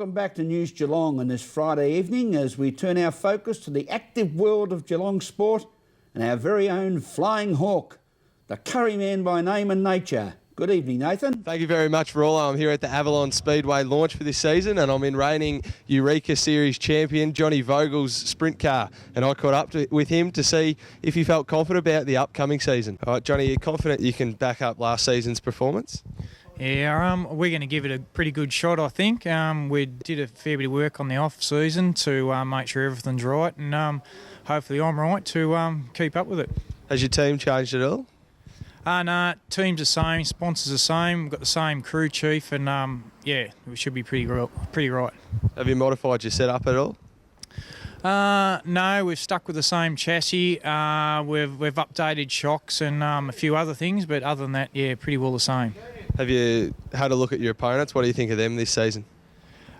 welcome back to News Geelong on this Friday evening as we turn our focus to the active world of Geelong sport and our very own flying hawk, the curry man by name and nature. Good evening, Nathan. Thank you very much, Rollo. I'm here at the Avalon Speedway launch for this season, and I'm in reigning Eureka Series champion Johnny Vogel's sprint car. And I caught up with him to see if he felt confident about the upcoming season. All right, Johnny, are you confident you can back up last season's performance? Yeah, we're going to give it a pretty good shot, I think. We did a fair bit of work on the off-season to make sure everything's right, and hopefully I'm right to keep up with it. Has your team changed at all? No, team's the same, sponsors the same, we've got the same crew chief, and yeah, we should be pretty right. Have you modified your setup at all? No, we've stuck with the same chassis. We've updated shocks and a few other things, but other than that, yeah, pretty well the same. Have you had a look at your opponents? What do you think of them this season?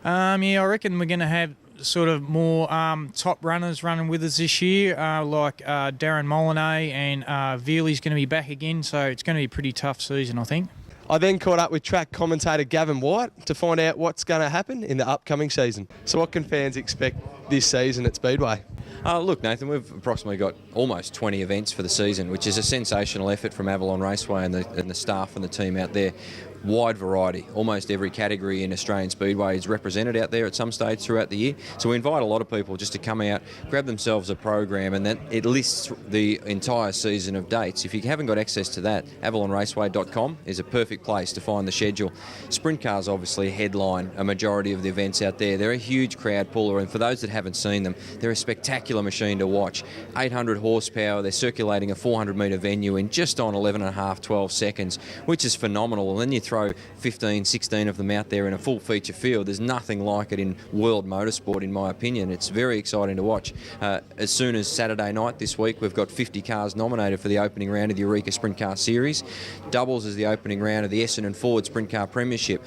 Yeah, I reckon we're going to have sort of more top runners running with us this year, like Darren Molyneux and Veely's going to be back again, so it's going to be a pretty tough season, I think. I then caught up with track commentator Gavin White to find out what's going to happen in the upcoming season. So what can fans expect this season at Speedway? Look, Nathan, we've approximately got almost 20 events for the season, which is a sensational effort from Avalon Raceway and the staff and the team out there. Wide variety. Almost every category in Australian Speedway is represented out there at some stage throughout the year. So we invite a lot of people just to come out, grab themselves a program, and then it lists the entire season of dates. If you haven't got access to that, avalonraceway.com is a perfect place to find the schedule. Sprint cars obviously headline a majority of the events out there. They're a huge crowd puller, and for those that haven't seen them, they're a spectacular machine to watch. 800 horsepower, they're circulating a 400-metre venue in just on 11.5, 12 seconds, which is phenomenal. And then you throw 15, 16 of them out there in a full feature field. There's nothing like it in world motorsport, in my opinion. It's very exciting to watch. As soon as Saturday night this week, we've got 50 cars nominated for the opening round of the Eureka Sprint Car Series. Doubles is the opening round of the Essendon Ford Sprint Car Premiership.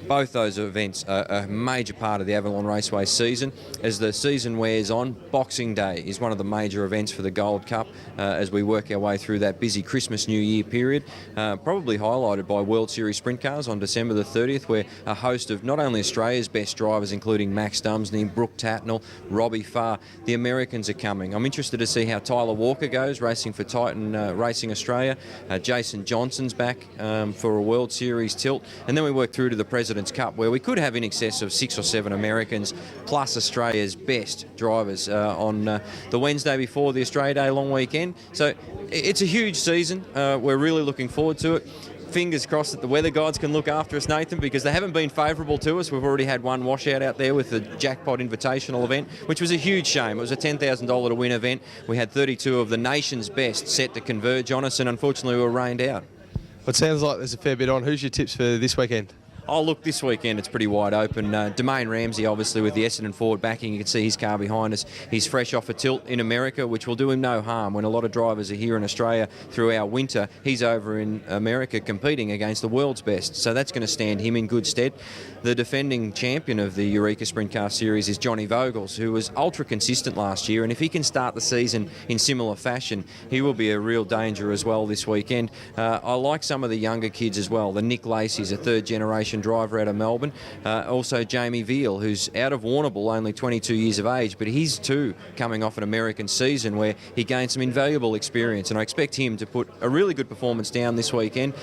Both those events are a major part of the Avalon Raceway season. As the season wears on, Boxing Day is one of the major events for the Gold Cup as we work our way through that busy Christmas New Year period, probably highlighted by World Series Sprint Cars on December the 30th, where a host of not only Australia's best drivers, including Max Dumsney, Brooke Tatnell, Robbie Farr, the Americans are coming. I'm interested to see how Tyler Walker goes, racing for Titan Racing Australia. Jason Johnson's back for a World Series tilt. And then we work through to the President's Cup, where we could have in excess of 6 or 7 Americans plus Australia's best drivers on the Wednesday before the Australia Day long weekend. So it's a huge season. We're really looking forward to it. Fingers crossed that the weather gods can look after us, Nathan, because they haven't been favourable to us. We've already had one washout out there with the Jackpot Invitational event, which was a huge shame. It was a $10,000 to win event. We had 32 of the nation's best set to converge on us, and unfortunately we were rained out. Well, it sounds like there's a fair bit on. Who's your tips for this weekend? Oh, look, this weekend it's pretty wide open. Domain Ramsey, obviously, with the Essendon Ford backing. You can see his car behind us. He's fresh off a tilt in America, which will do him no harm. When a lot of drivers are here in Australia through our winter, he's over in America competing against the world's best. So that's going to stand him in good stead. The defending champion of the Eureka Sprint Car Series is Johnny Vogels, who was ultra consistent last year. And if he can start the season in similar fashion, he will be a real danger as well this weekend. I like some of the younger kids as well. The Nick Lacey's a third-generation driver out of Melbourne. Also Jamie Veal, who's out of Warrnambool, only 22 years of age, but he's too coming off an American season where he gained some invaluable experience, and I expect him to put a really good performance down this weekend.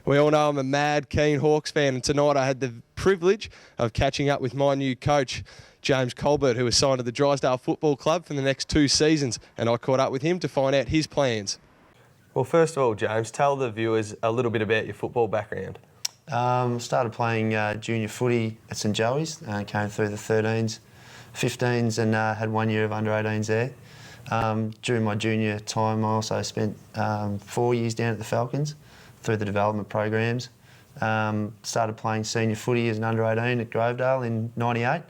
We all know I'm a mad, keen Hawks fan, and tonight I had the privilege of catching up with my new coach, James Colbert, who was signed to the Drysdale Football Club for the next 2 seasons, and I caught up with him to find out his plans. Well, first of all, James, tell the viewers a little bit about your football background. Started playing junior footy at St Joey's, came through the 13s, 15s, and had 1 year of under 18s there. During my junior time, I also spent 4 years down at the Falcons through the development programs. Started playing senior footy as an under 18 at Grovedale in '98,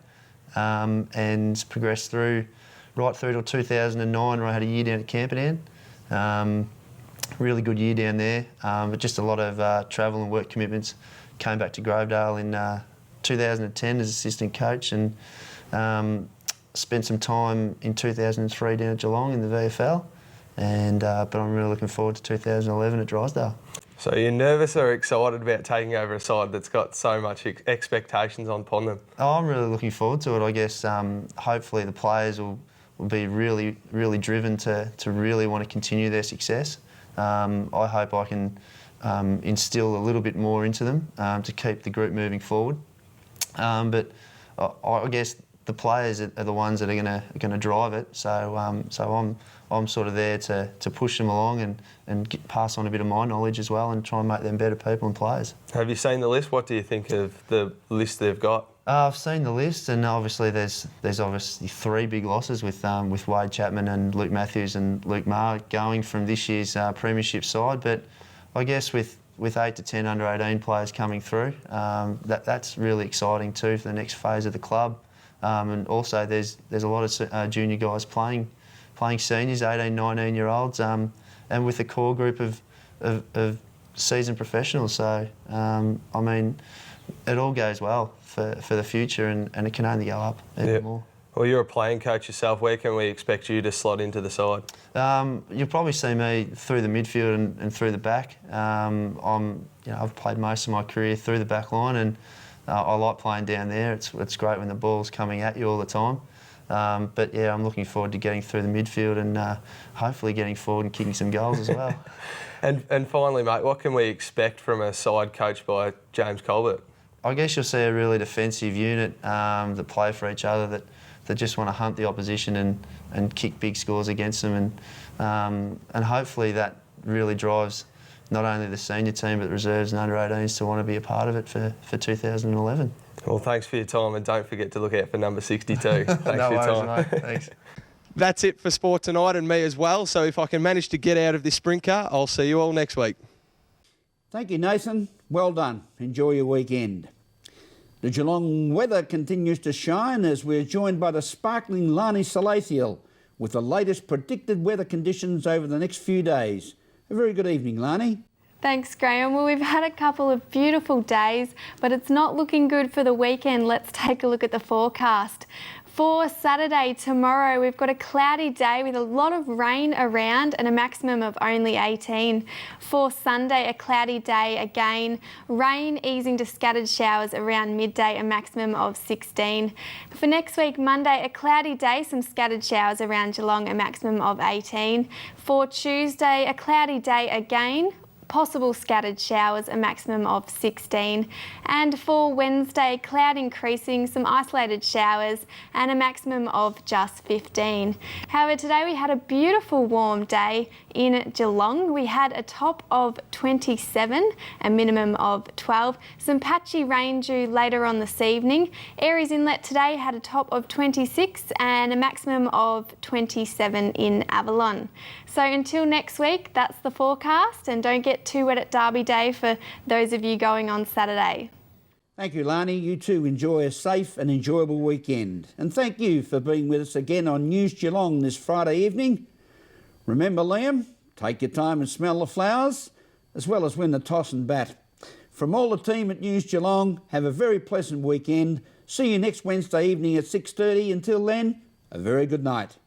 and progressed right through till 2009, where I had a year down at Camperdown. Really good year down there, but just a lot of travel and work commitments. Came back to Grovedale in 2010 as assistant coach, and spent some time in 2003 down at Geelong in the VFL, but I'm really looking forward to 2011 at Drysdale. So you're nervous or excited about taking over a side that's got so much expectations upon them? Oh, I'm really looking forward to it. I guess hopefully the players will be really, really driven to really want to continue their success. I hope I can instill a little bit more into them to keep the group moving forward. But I guess the players are the ones that are going to drive it. So I'm sort of there to push them along and pass on a bit of my knowledge as well and try and make them better people and players. Have you seen the list? What do you think of the list they've got? I've seen the list, and obviously there's obviously 3 big losses with Wade Chapman and Luke Matthews and Luke Maher going from this year's premiership side. But I guess with 8 to 10 under-18 players coming through, that's really exciting too for the next phase of the club. And also there's a lot of junior guys playing seniors, 18, 19-year-olds, and with a core group of seasoned professionals. So I mean, it all goes well for the future, and it can only go up even more. Well, you're a playing coach yourself. Where can we expect you to slot into the side? You'll probably see me through the midfield and through the back. I've played most of my career through the back line, and I like playing down there. It's great when the ball's coming at you all the time. But yeah, I'm looking forward to getting through the midfield and hopefully getting forward and kicking some goals as well. And finally, mate, what can we expect from a side coached by James Colbert? I guess you'll see a really defensive unit that play for each other, that just want to hunt the opposition and kick big scores against them, and hopefully that really drives not only the senior team but the reserves and under-18s to want to be a part of it for 2011. Well, thanks for your time, and don't forget to look out for number 62. Thanks No for your worries, time. mate. Thanks. That's it for sport tonight, and me as well. So if I can manage to get out of this sprint car, I'll see you all next week. Thank you, Nathan. Well done. Enjoy your weekend. The Geelong weather continues to shine as we're joined by the sparkling Lani Salathiel with the latest predicted weather conditions over the next few days. A very good evening, Lani. Thanks, Graham. Well, we've had a couple of beautiful days, but it's not looking good for the weekend. Let's take a look at the forecast. For Saturday, tomorrow, we've got a cloudy day with a lot of rain around and a maximum of only 18. For Sunday, a cloudy day again, rain easing to scattered showers around midday, a maximum of 16. For next week, Monday, a cloudy day, some scattered showers around Geelong, a maximum of 18. For Tuesday, a cloudy day again, possible scattered showers, a maximum of 16. And for Wednesday, cloud increasing, some isolated showers and a maximum of just 15. However, today we had a beautiful warm day in Geelong. We had a top of 27, a minimum of 12. Some patchy rain due later on this evening. Aireys Inlet today had a top of 26 and a maximum of 27 in Avalon. So until next week, that's the forecast, and don't get too wet at Derby Day for those of you going on Saturday. Thank you, Lani. You too enjoy a safe and enjoyable weekend. And thank you for being with us again on News Geelong this Friday evening. Remember, Liam, take your time and smell the flowers, as well as win the toss and bat. From all the team at News Geelong, have a very pleasant weekend. See you next Wednesday evening at 6:30. Until then, a very good night.